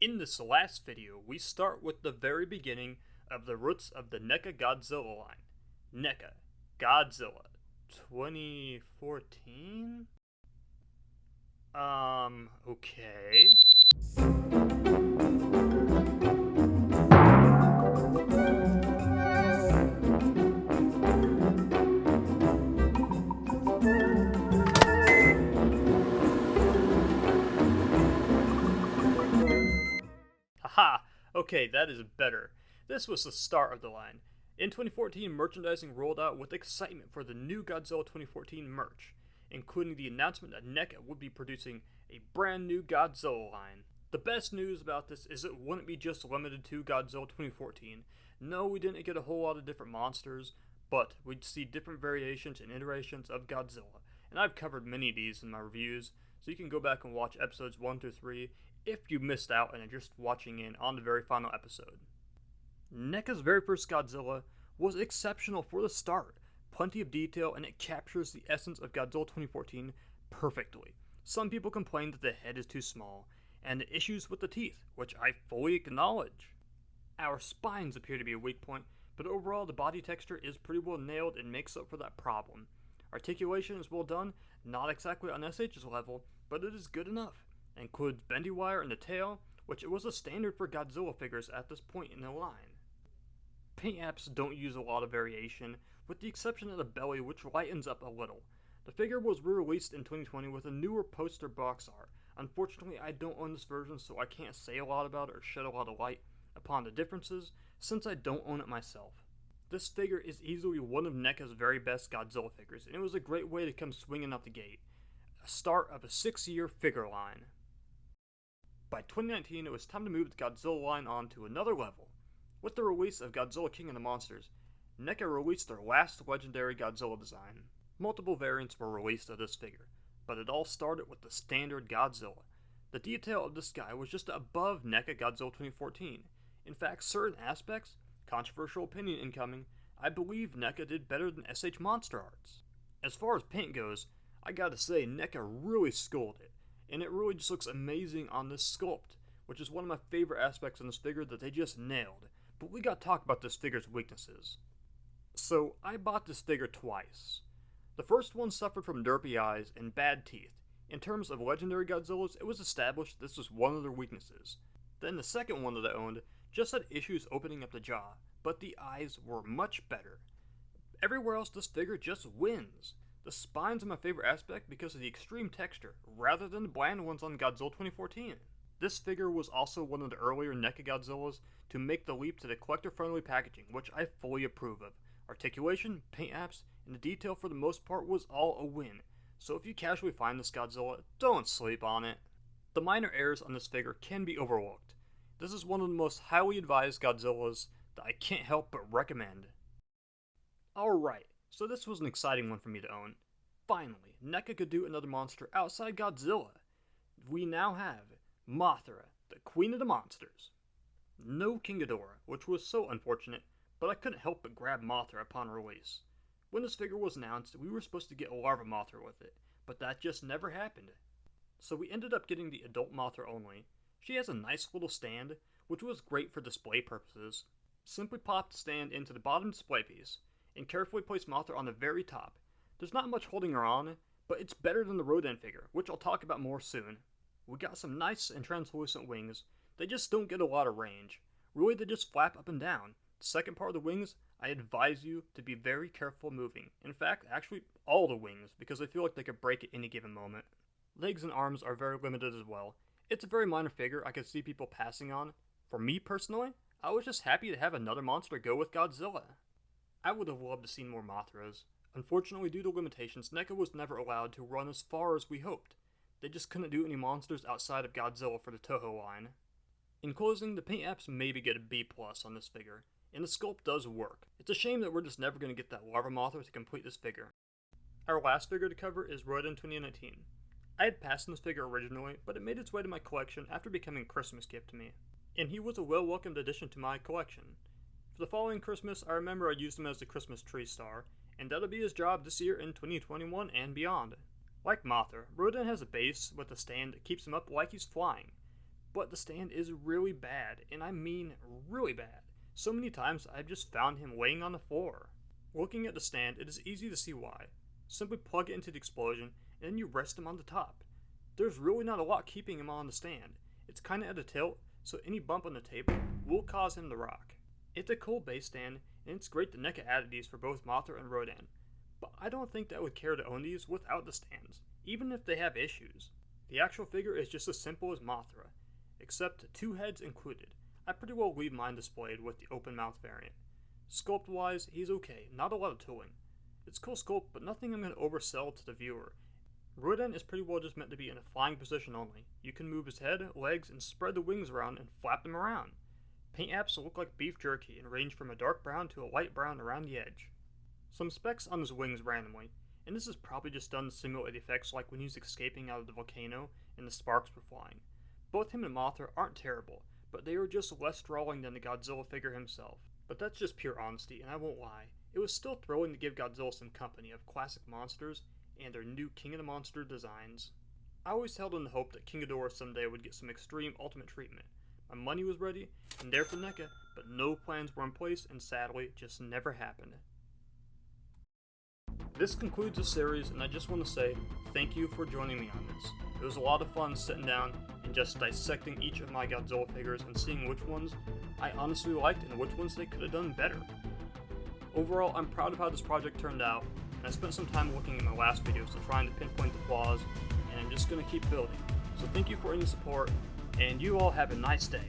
In this last video, we start with the very beginning of the roots of the Neca Godzilla line. Neca Godzilla 2014? Okay. Haha, okay, that is better. This was the start of the line. In 2014, merchandising rolled out with excitement for the new Godzilla 2014 merch, including the announcement that Neca would be producing a brand new Godzilla line. The best news about this is it wouldn't be just limited to Godzilla 2014. No, we didn't get a whole lot of different monsters, but we'd see different variations and iterations of Godzilla. And I've covered many of these in my reviews, so you can go back and watch episodes 1 through 3 if you missed out and are just watching in on the very final episode. Neca's very first Godzilla was exceptional for the start. Plenty of detail, and it captures the essence of Godzilla 2014 perfectly. Some people complain that the head is too small, and the issues with the teeth, which I fully acknowledge. Our spines appear to be a weak point, but overall the body texture is pretty well nailed and makes up for that problem. Articulation is well done, not exactly on SH's level, but it is good enough. It includes bendy wire in the tail, which it was a standard for Godzilla figures at this point in the line. Paint apps don't use a lot of variation, with the exception of the belly, which lightens up a little. The figure was re-released in 2020 with a newer poster box art. Unfortunately, I don't own this version, so I can't say a lot about it or shed a lot of light upon the differences, since I don't own it myself. This figure is easily one of NECA's very best Godzilla figures, and it was a great way to come swinging out the gate. A start of a 6-year figure line. By 2019, it was time to move the Godzilla line on to another level. With the release of Godzilla King and the Monsters, NECA released their last legendary Godzilla design. Multiple variants were released of this figure, but it all started with the standard Godzilla. The detail of this guy was just above NECA Godzilla 2014. In fact, certain aspects, controversial opinion incoming, I believe NECA did better than SH Monster Arts. As far as paint goes, I gotta say NECA really sculpted it, and it really just looks amazing on this sculpt, which is one of my favorite aspects in this figure that they just nailed. But we gotta talk about this figure's weaknesses. So, I bought this figure twice. The first one suffered from derpy eyes and bad teeth. In terms of legendary Godzillas, it was established this was one of their weaknesses. Then the second one that I owned just had issues opening up the jaw, but the eyes were much better. Everywhere else this figure just wins. The spines are my favorite aspect because of the extreme texture, rather than the bland ones on Godzilla 2014. This figure was also one of the earlier NECA Godzillas to make the leap to the collector-friendly packaging, which I fully approve of. Articulation, paint apps, and the detail for the most part was all a win, so if you casually find this Godzilla, don't sleep on it. The minor errors on this figure can be overlooked. This is one of the most highly advised Godzillas that I can't help but recommend. Alright, so this was an exciting one for me to own. Finally, NECA could do another monster outside Godzilla. We now have Mothra, the Queen of the Monsters. No King Ghidorah, which was so unfortunate, but I couldn't help but grab Mothra upon release. When this figure was announced, we were supposed to get a larva Mothra with it, but that just never happened. So we ended up getting the adult Mothra only. She has a nice little stand, which was great for display purposes. Simply pop the stand into the bottom display piece, and carefully place Mothra on the very top. There's not much holding her on, but it's better than the Rodan figure, which I'll talk about more soon. We got some nice and translucent wings. They just don't get a lot of range. Really, they just flap up and down. The second part of the wings, I advise you to be very careful moving. In fact, actually all the wings, because I feel like they could break at any given moment. Legs and arms are very limited as well. It's a very minor figure I could see people passing on. For me personally, I was just happy to have another monster go with Godzilla. I would have loved to see more Mothras. Unfortunately, due to limitations, NECA was never allowed to run as far as we hoped. They just couldn't do any monsters outside of Godzilla for the Toho line. In closing, the paint apps maybe get a B+ on this figure, and the sculpt does work. It's a shame that we're just never going to get that larva Mothra to complete this figure. Our last figure to cover is Rodan 2019. I had passed on this figure originally, but it made its way to my collection after becoming a Christmas gift to me, and he was a well-welcomed addition to my collection. For the following Christmas, I remember I used him as the Christmas tree star, and that'll be his job this year in 2021 and beyond. Like Mothra, Rodan has a base with a stand that keeps him up like he's flying. but the stand is really bad, and I mean really bad. So many times I've just found him laying on the floor. Looking at the stand, it is easy to see why. Simply plug it into the explosion, and then you rest him on the top. There's really not a lot keeping him on the stand. It's kinda at a tilt, so any bump on the table will cause him to rock. It's a cool base stand, and it's great that Neca added these for both Mothra and Rodan, but I don't think that I would care to own these without the stands, even if they have issues. The actual figure is just as simple as Mothra, except 2 heads included. I pretty well leave mine displayed with the open mouth variant. Sculpt wise, he's okay, not a lot of tooling. It's cool sculpt, but nothing I'm going to oversell to the viewer. Rodan is pretty well just meant to be in a flying position only. You can move his head, legs, and spread the wings around and flap them around. Paint apps look like beef jerky and range from a dark brown to a light brown around the edge. Some specs on his wings randomly, and this is probably just done to simulate effects like when he was escaping out of the volcano and the sparks were flying. Both him and Mothra aren't terrible, but they are just less sprawling than the Godzilla figure himself. But that's just pure honesty, and I won't lie. It was still thrilling to give Godzilla some company of classic monsters and their new King of the Monster designs. I always held in the hope that King Ghidorah someday would get some extreme ultimate treatment. My money was ready, and there for Neca, but no plans were in place, and sadly, it just never happened. This concludes the series, and I just want to say thank you for joining me on this. It was a lot of fun sitting down and just dissecting each of my Godzilla figures and seeing which ones I honestly liked and which ones they could have done better. Overall, I'm proud of how this project turned out, and I spent some time looking at my last videos to try and pinpoint the flaws, and I'm just going to keep building. So thank you for any support, and you all have a nice day.